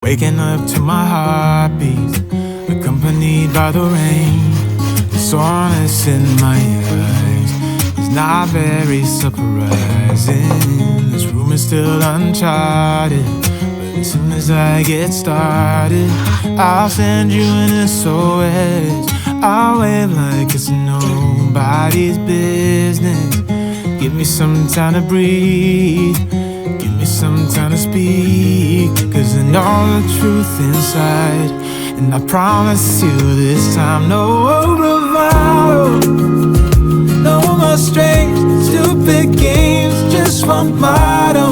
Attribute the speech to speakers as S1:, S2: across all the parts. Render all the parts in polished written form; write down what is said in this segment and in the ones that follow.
S1: Waking up to my heartbeats, accompanied by the rain. The soreness in my eyes is not very surprising. This room is still uncharted, but as soon as I get started, I'll send you an SOS. I'll wave like it's nobody's business. Give me some time to breathe, give me some time to speak, 'cause I know the truth inside. And I promise you this time, no bravado, no more strange, stupid games, just one motto.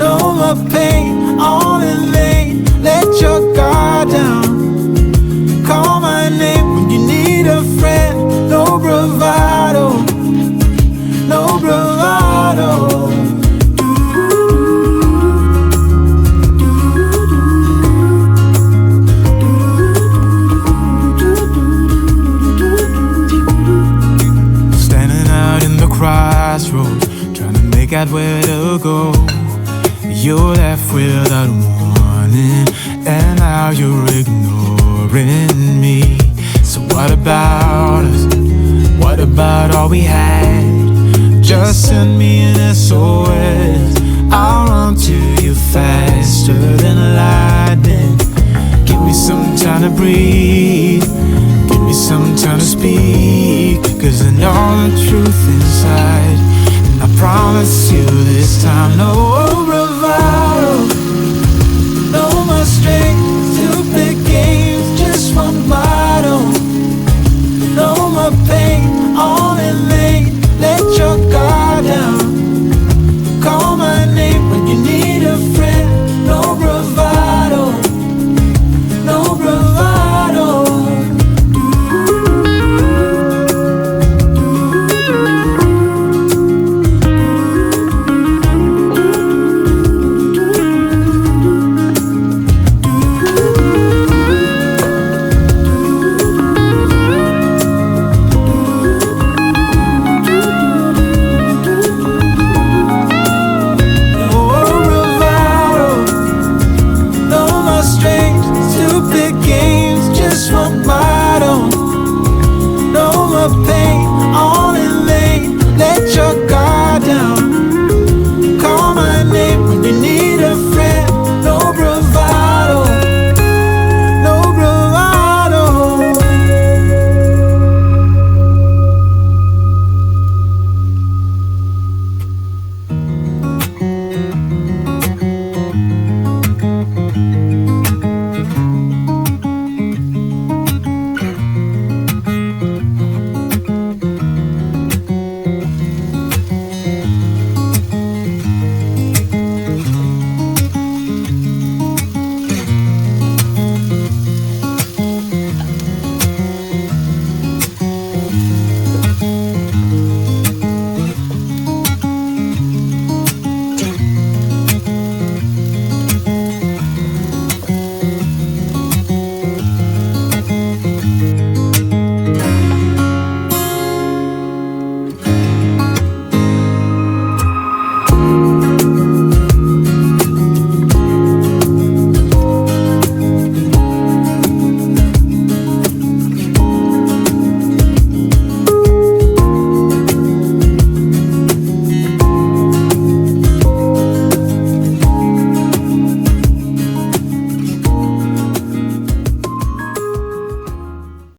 S1: No more pain, all in vain, let your guard down. Call my name when you need a friend. No bravado, no bravado. Standing out in the crossroads, trying to make out where to go. You're left without warning, and now you're ignoring me. So what about us? What about all we had? Just send me an SOS. I'll run to you faster than lightning. Give me some time to breathe, give me some time to speak, 'cause I know the truth inside. And I promise you this time, no bravado,